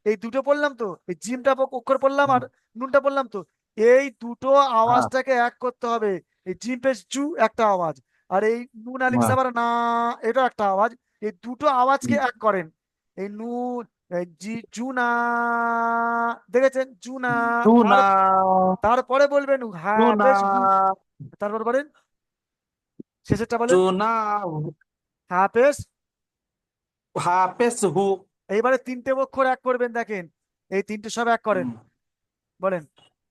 এই দুটো পড়লাম তো এই জিমটা অক্ষর পড়লাম আর নুনটা পড়লাম তো এই দুটো হ্যাঁ আওয়াজটাকে এক করতে হবে এই জিম পেশ জু একটা আওয়াজ আর এই নুন আলিফ হ্যাঁ জাবার না এটা একটা আওয়াজ এই দুটো আওয়াজকে এক করেন এই নুন এই জি জুনা দেখেছেন জুনা জু না তারপরে বলবেন জু হ্যাঁ না বেশ তারপর বলেন শেষেরটা জু বলেন না হাফেজ হা পেশ হু এইবারে তিনটে অক্ষর এক করবেন দেখেন এই তিনটে সব এক করেন বলেন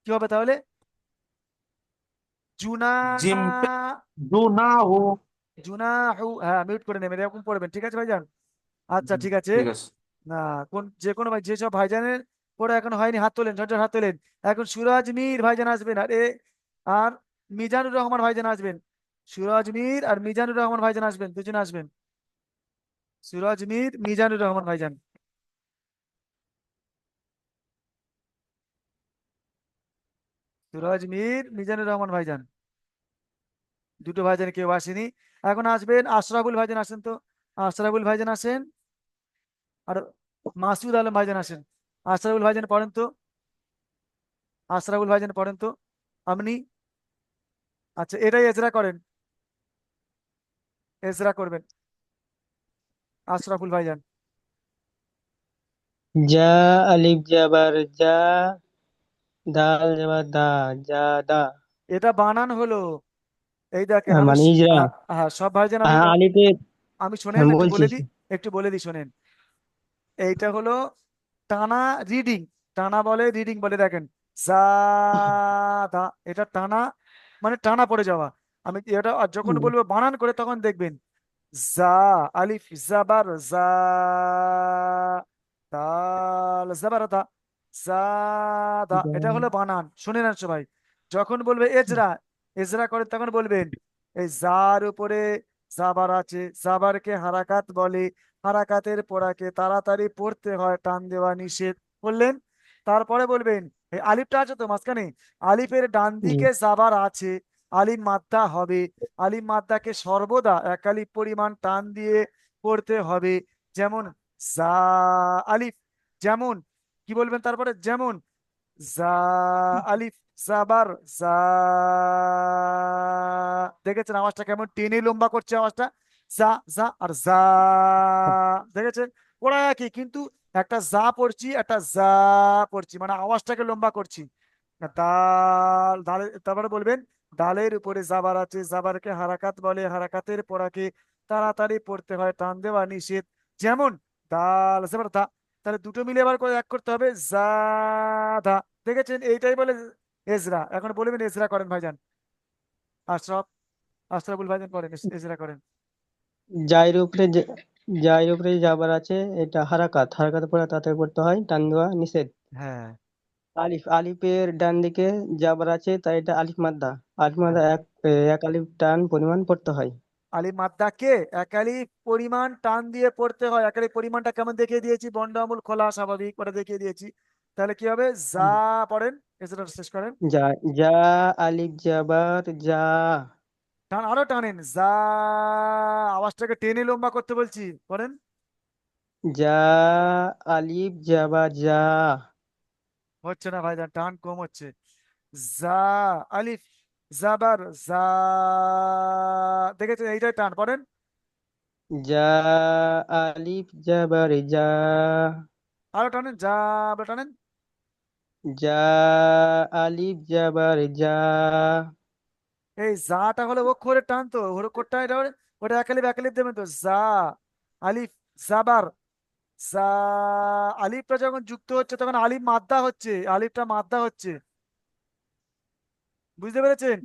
কি হবে তাহলে জুনা জিম পেশ জু না হু জুনা হু হ্যাঁ মিউট করে নেবেন এরকম পড়বেন ঠিক আছে ভাইজান আচ্ছা ঠিক আছে ঠিক আছে না কোন যে কোনো ভাই যেসব ভাইজানের পড়া এখন হয়নি হাত তোলেন ঝটঝট হাত তোলেন এখন সুরাজ মীর ভাইজান আসবেন আর মিজানুর রহমান ভাইজান আসবেন সুরাজ মীর আর মিজানুর রহমান ভাইজান আসবেন দুজন আসবেন সুরাজ মীর মিজানুর রহমান ভাইজান সুরাজ মীর মিজানুর রহমান ভাইজান দুটো ভাইজান কেউ আসেনি এখন আসবেন আশরাফুল ভাইজান আসেন তো আশরাফুল ভাইজান আসেন আর মাসুদ আলম ভাইজান আসেন আশরাফুল ভাইজান পড়েন তো আশরাফুল ভাইজান পড়েন তো আপনি আচ্ছা এটাই এজরা করেন এজরা করবেন আশরাফুল ভাইজান যা আলিফ জাবার যা দাল জাবার দা যা দা এটা বানান হলো এই দেখেন আমি মানে ইজরা হ্যাঁ সব ভাইজান আমি আলিফে আমি শোনেন একটু বলছি বলে দিই একটু বলে দিই শোনেন এইটা হলো টানা রিডিং টানা বলে রিডিং বলে দেখেন জা দা এটা টানা মানে টানা পড়ে যাওয়া আমি এটা আর যখন বলবো বানান করে তখন দেখবেন জা আলিফ জাবার জা দাল জাবার দা জা দা এটা হলো বানান শুনে নেন সবাই যখন বলবে এজরা এজরা করে তখন বলবেন এই জার উপরে জাবার আছে জাবারকে হারাকাত বলে হারাকাতের পড়াকে তাড়াতাড়ি পড়তে হয় টান দেওয়া নিষেধ বললেন তারপরে বলবেন এই আলিফটা আছে তো মাঝখানে আলিফের ডান দিকে জাবার আছে আলিফ মাদ্দা হবে। আলিফ মাদ্দাকে সর্বদা একালিফ পরিমাণ টান দিয়ে পড়তে হবে। যেমন জা আলিফ, যেমন কি বলবেন তারপরে, যেমন জা আলিফ জাবার জা, দেখেছেন আওয়াজটা কেমন টেনে লম্বা করছে আওয়াজটা, জা জা আর জা, দেখেছেন ওরা একই, কিন্তু একটা জা পড়ছি একটা জা পড়ছি, মানে আওয়াজটাকে লম্বা করছি। দাল দাল, তারপরে বলবেন দালের উপরে জাবার আছে, জাবারকে হারাকাত বলে, হারাকাতের পড়াকে তাড়াতাড়ি পড়তে হয়, টান দেওয়া নিষেধ। যেমন দাল জাবার দা, তাহলে দুটো মিলে আবার করে এক করতে হবে জাদা, দেখেছেন এইটাই বলে এজরা। এখন বলবেন এজরা করেন ভাইজান, আশরাফ, আশরাফুল ভাইজান করেন, এজরা করেন। জায়ের উপরে জায়ের উপরে যাবার আছে, এটা হারাকাত, হারাকাত পড়া তাড়াতাড়ি পড়তে হয়, টান দেওয়া নিষেধ। হ্যাঁ আলিফ, আলিফের ডান দিকে যাবার আছে, তাই এটা আলিফ মাদ্দা, আলিফ মাদ্দা হ্যাঁ, এক আলিফ টান পরিমাণ পড়তে হয়। আলিফ মাদ্দাকে একালিফ পরিমাণ টান দিয়ে পড়তে হয়। একালিফ পরিমাণটা কেমন দেখিয়ে দিয়েছি, বন্ড আমূল খোলা স্বাভাবিক ওটা দেখিয়ে দিয়েছি। তাহলে কি হবে, যা পড়েন, এছাড়া শেষ করেন। যা, যা আলিফ যাবার যা, টান আরো টানেন, যা, আওয়াজটাকে টেনে লম্বা করতে বলছি, পড়েন। যা আলিফ যাবার যা, হচ্ছে না ভাইজান, টান কম হচ্ছে। যা আলিফ জাবার যা, দেখেছেন এইটাই টান, পড়েন। যা আলিফ যাবার যা, আরো টানেন, যা আবার টানেন। যা আলিফ যাবার যা, এই জাটা হলো অক্ষরের টান, তো অক্ষরটা এটা ওটা একালিফ একালিফ দেবেন তো, যা আলিফ জাবার যা, আলিফটা যখন যুক্ত হচ্ছে তখন আলিফ মাদ্দা হচ্ছে, আলিফটা মাদ্দা হচ্ছে, বুঝতে পেরেছেন?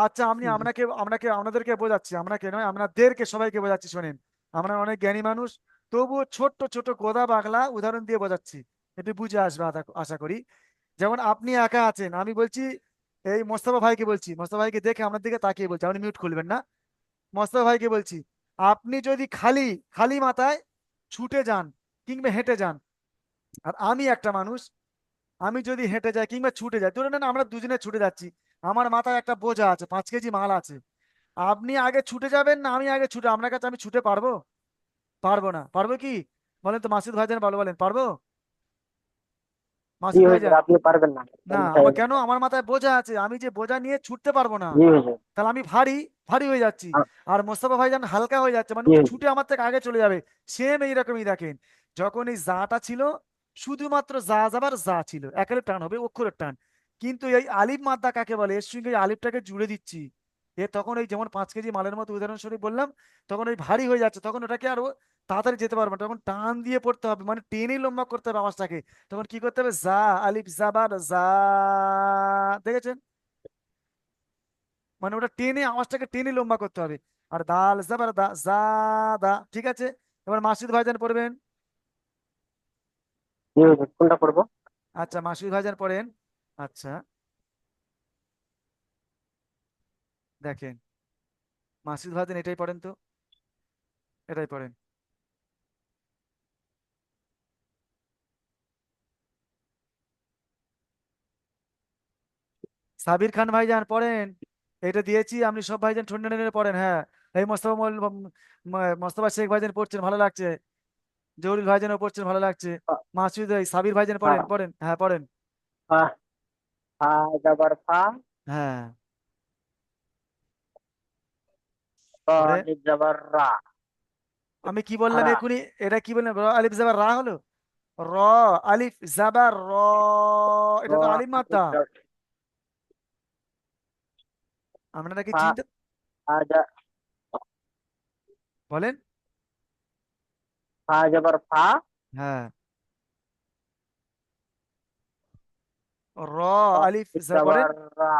আচ্ছা আমি আপনাকে আপনাকে আপনাদেরকে বোঝাচ্ছি, আপনাকে নয় আপনাদেরকে সবাইকে বোঝাচ্ছি, শোনেন, আমরা অনেক জ্ঞানী মানুষ, তবুও ছোট্ট ছোট গোদা বাংলা উদাহরণ দিয়ে বোঝাচ্ছি, একটু বুঝে আসবে আশা করি। যেমন আপনি একা আছেন, আমি বলছি, এই মোস্তফা ভাইকে বলছি, মোস্তফা ভাইকে দেখে আপনার দিকে তাকিয়ে বলছি, আপনি মিউট খুলবেন না। মোস্তফা ভাইকে বলছি, আপনি যদি খালি খালি মাথায় ছুটে যান কিংবা হেঁটে যান, আর আমি একটা মানুষ, আমি যদি হেঁটে যাই কিংবা ছুটে যাই, ধরে নেন আমরা দুজনে ছুটে যাচ্ছি, আমার মাথায় একটা বোঝা আছে, 5 কেজি মাল আছে, আপনি আগে ছুটে যাবেন না আমি আগে ছুটে, আপনার কাছে আমি ছুটে পারবো? পারবো না, পারবো কি বলেন তো, মাসুদ ভাইজান ভালো বলেন, পারবো? জি মাসুদ হুজুর, ভাইজান, আপনি পারবেন না। না আমার কেন, আমার মাথায় বোঝা আছে, আমি যে বোঝা নিয়ে ছুটতে পারবো না, জি হুজুর। তাহলে আমি ভারী ভারী হয়ে যাচ্ছি। আ- আর মোস্তফা ভাইজান হালকা হয়ে যাচ্ছে, মানে জি ও হুজুর। ছুটে আমার থেকে আগে চলে যাবে। সেম এইরকমই দেখেন, যখন এই জাটা ছিল, শুধুমাত্র যা যাবার যা ছিল, একের টান হবে অক্ষরের টান, কিন্তু এই আলিফ মাদ্দা কাকে বলে, এর সঙ্গে এই আলিফটাকে জুড়ে দিচ্ছি, এ তখন এই যেমন 5 কেজি মালের মতো উদাহরণস্বরূপ বললাম, তখন ওই ভারী হয়ে যাচ্ছে, তখন ওটাকে আরো তাড়াতাড়ি যেতে পারবে না, তখন টান দিয়ে পড়তে হবে, মানে টেনে লম্বা করতে হবে আওয়াজটাকে। তখন কি করতে হবে, যা আলিফ জাবার যা, দেখেছেন, মানে ওটা টেনে আওয়াজটাকে টেনে লম্বা করতে হবে। আর দাল জাবার দা জা দা, ঠিক আছে। এবার মাসুদ ভাইজান পড়বেন। জি হুজুর, কোনটা করবো? আচ্ছা মাসুদ ভাইজান পড়েন। আচ্ছা দেখেন, মাসুদ ভাইজান এটাই পড়েন তো, এটাই পড়েন। সাবির খান ভাইজান পড়েন, এটা দিয়েছি, আপনি সব ভাইজান ঠন্ডা নেড়ে পড়েন, হ্যাঁ। এই মোস্তফা শেখ ভাইজান পড়ছেন, ভালো লাগছে। জহুরুল ভাইজানও পড়ছেন, ভালো লাগছে। মাসুদ, এই সাবির ভাইজান পড়েন, পড়েন, হ্যাঁ পড়েন। ফা, ফা যাবার ফা, হ্যাঁ র পরে আলিফ যাবার রা, আমি কি বললাম রা। এখুনি, এটা কি বললাম, র আলিফ জাবার রা হলো, র আলিফ জাবার র, র এটা তো আলিফ মাদ্দা, আলিফ আপনারা কি ফা, চিনতে ফা যা- বলেন? ফা যাবার ফা, হ্যাঁ, র র আলিফ আলিফ পড়েন, যাবার রা,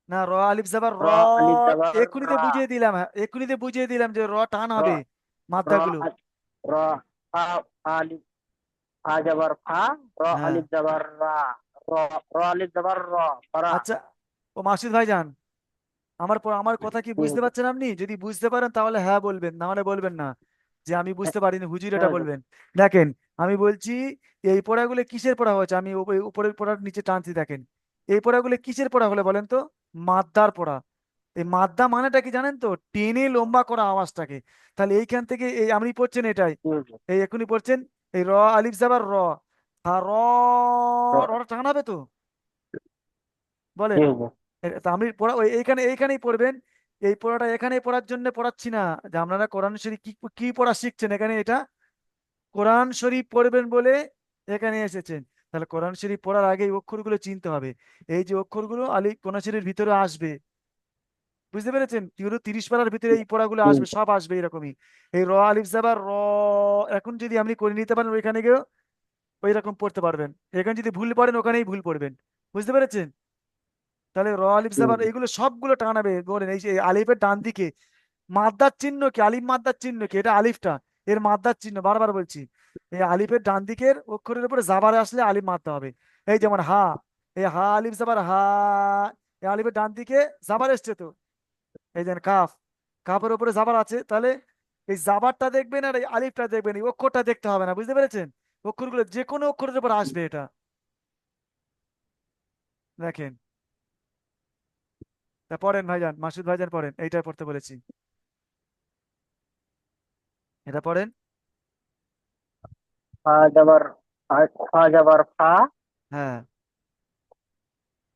না র আলিফ জাবার র, র আলিফ যাবার এক্ষুনিতে রা, বুঝিয়ে দিলাম, হ্যাঁ এক্ষুনিতে বুঝিয়ে দিলাম যে র টান র হবে র মাদ্দাগুলো। র ফা, ফা আলিফ, ফা যাবার ফা, র হ্যাঁ আলিফ যাবার রা, র র আলিফ যাবার র, রা। আচ্ছা, ও মাসুদ ভাইজান, আমার কথা কি বুঝতে পারছেন আপনি? যদি বুঝতে পারেন তাহলে হ্যাঁ বলবেন, না হলে বলবেন না যে আমি বুঝতে পারিনি, হুজুর এটা বলবেন। দেখেন আমি বলছি, এই পড়াগুলো কিসের পড়া হয়েছে, আমি উপরের পড়ার নিচে টানছি, দেখেন এই পড়াগুলো কিসের পড়া হলে বলেন তো, মাদ্দার পড়া। এই মাদ্দা মানেটা কি জানেন তো? টেনে লম্বা করা আওয়াজটাকে। তাহলে এইখান থেকে এই আপনি পড়ছেন এটাই, জি হুজুর, এই এখনই পড়ছেন, এই র আলিফ জাবার র, আর র- রটা টানাবে তো, বলেন। জি হুজুর, তা আমি পড়া এইখানে এইখানেই পড়বেন। এই পড়াটা এখানেই পড়ার জন্য পড়াচ্ছি না যে আপনারা কোরআন শরীফ কি কি পড়া শিখছেন এখানে, এটা কোরআন শরীফ পড়বেন বলে এখানে এসেছেন। তাহলে কোরআন শরীফ পড়ার আগে এই অক্ষরগুলো চিনতে হবে। এই যে অক্ষরগুলো কোরআন শরীফের ভিতরে আসবে, বুঝতে পেরেছেন? 30 পারার ভিতরে এই পড়াগুলো জি আসবে, হুজুর, সব আসবে এরকমই। এই র আলিফ জাবার র, এখন যদি আপনি করে নিতে পারেন ওইখানে গিয়েও ওই রকম পড়তে পারবেন। এখানে যদি ভুল পড়েন ওখানেই ভুল পড়বেন, বুঝতে পেরেছেন? তাহলে র আলিফ জি জাবার হুজুর। এইগুলো সবগুলো টানাবে। বলেন এই যে এই আলিফের ডান দিকে মাদ্দার চিহ্ন কি, আলিফ মাদ্দার চিহ্ন কি? এটা আলিফটা, এর মাদ্দার চিহ্ন, বারবার বলছি। এই আলিফের ডান দিকের অক্ষরের উপরে জাবার আসলে আলিফ মারতে হবে। এই যেমন হা, এই হা আলিফ জাবার হা, এই আলিফের ডান দিকে জাবার এসছে তো। এই যেন কাফ, কাফের উপরে জাবার আছে, তাহলে এই জাবারটা দেখবেন আর এই আলিফটা দেখবেন, এই অক্ষরটা দেখতে হবে না, বুঝতে পেরেছেন? অক্ষরগুলো যে কোনো অক্ষরের উপর আসবে এটা, দেখেন। তা পড়েন ভাইজান, মাসুদ ভাইজান পড়েন, এইটা পড়তে বলেছি, এটা পড়েন। ফা যাবার ফা যাবার ফা, হ্যাঁ,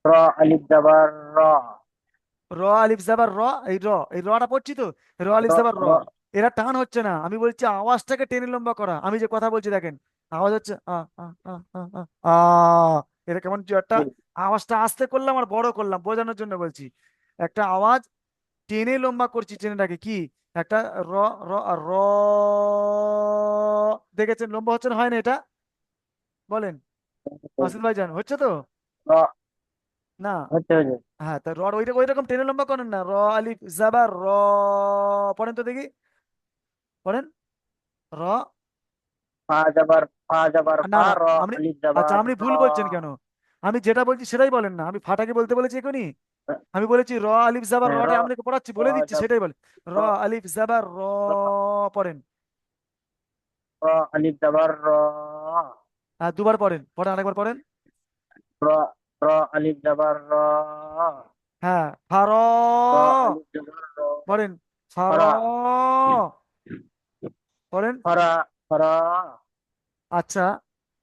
র আলিফ যাবার র, র আলিফ জাবার র, এই র, এই রটা পড়ছি তো, র আলিফ র জাবার র। র এরা টান হচ্ছে না, আমি বলছি আওয়াজটাকে টেনে লম্বা করা। আমি যে কথা বলছি দেখেন, আওয়াজ হচ্ছে আ আ আ আ আ আ, এটা কেমন যে একটা জি আওয়াজটা আস্তে করলাম আর বড় করলাম বোঝানোর জন্য বলছি। একটা আওয়াজ টেনে লম্বা করছি, টেনেটাকে কি একটা র, র আর র, দেখেছেন লম্বা হচ্ছে না, হয় না এটা? বলেন মাসুদ ভাইজান, হচ্ছে তো? র না। হচ্ছে হুজুর। হ্যাঁ, তা রড ওইটা ওই রকম টেনে লম্বা করেন না। র আলিফ জাবার র, পড়েন তো দেখি, পড়েন র। ফা যাবার না ফা, না, র আপনি, আলিফ আচ্ছা যাবার আপনি র। ভুল বলছেন কেন? আমি যেটা বলছি সেটাই বলেন না, আমি ফাটাকে বলতে বলেছি এখনই। আমি বলেছি র আলিফ জাবার হ্যাঁ, রটা আপনাকে পড়াচ্ছি, র বলে দিচ্ছি, যাব সেটাই বলে। র র আলিফ জাবার র, র পড়েন। র আলিফ যাবার র, দুবার পড়েন, পড়েন আরেকবার পড়েন। র র আলিফ যাবার র, হ্যাঁ, ফার, র আলিফ যাবার র, পড়েন ফার, ফরা পড়েন। ফরা ফরা। আচ্ছা,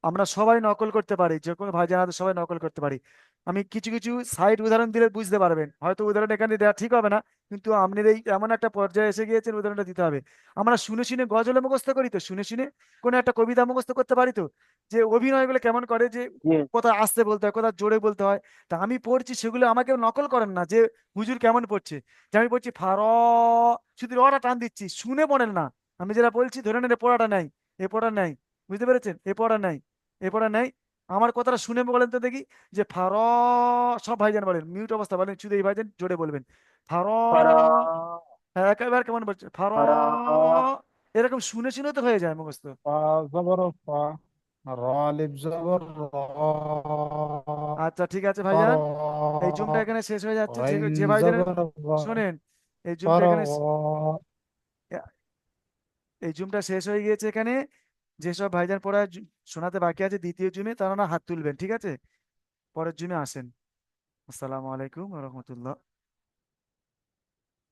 আমরা সবাই নকল করতে পারি, যে কোনো ভাই জানাতে সবাই নকল করতে পারি। আমি কিছু কিছু সাইড উদাহরণ দিলে বুঝতে পারবেন, হয়তো উদাহরণ এখানে দেওয়া ঠিক হবে না, কিন্তু আপনার এই এমন একটা পর্যায়ে এসে গিয়েছেন উদাহরণটা দিতে হবে। আমরা শুনে শুনে গজলে মুখস্থ করি তো, শুনে শুনে কোনো একটা কবিতা মুখস্থ করতে পারি তো, যে অভিনয়গুলো কেমন করে, যে জি কোথায় আস্তে বলতে হয় কোথায় জোরে বলতে হয়। তা আমি পড়ছি, সেগুলো আমাকে নকল করেন না যে হুজুর কেমন পড়ছে। যে আমি পড়ছি ফার, শুধু রটা টান দিচ্ছি, শুনে পড়েন না। আমি যেটা বলছি ধরে নেন এ পড়াটা নাই, এ পড়া নাই, বুঝতে পেরেছেন? এ পড়া নাই, এ পড়া নাই। আমার কথাটা শুনে বলেন তো দেখি, যে ফার, সব ভাইজান বলেন, মিউট অবস্থা বলেন, শুধু এই ভাইজান জোরে বলবেন ফার। ফরা হ্যাঁ, একেবারে কেমন বলছে ফার, ফরা এরকম শুনে শুনে তো হয়ে যায় মুখস্থ। ফা জবর ফা, র আলিফ জবর র, আচ্ছা ঠিক আছে ফর, ভাইজান, এই জুমটা এখানে শেষ হয়ে যাচ্ছে, যে রাইন যে ভাইজানের, জবর রা, শোনেন, এই জুমটা ফর, এখানে, এই জুমটা শেষ হয়ে গিয়েছে এখানে। যেসব ভাইজান পড়া শোনাতে বাকি আছে দ্বিতীয় জুমে, তারা না হাত তুলবেন, ঠিক আছে? পরের জুমে আসেন। আসসালামু আলাইকুম রহমতুল্লাহ।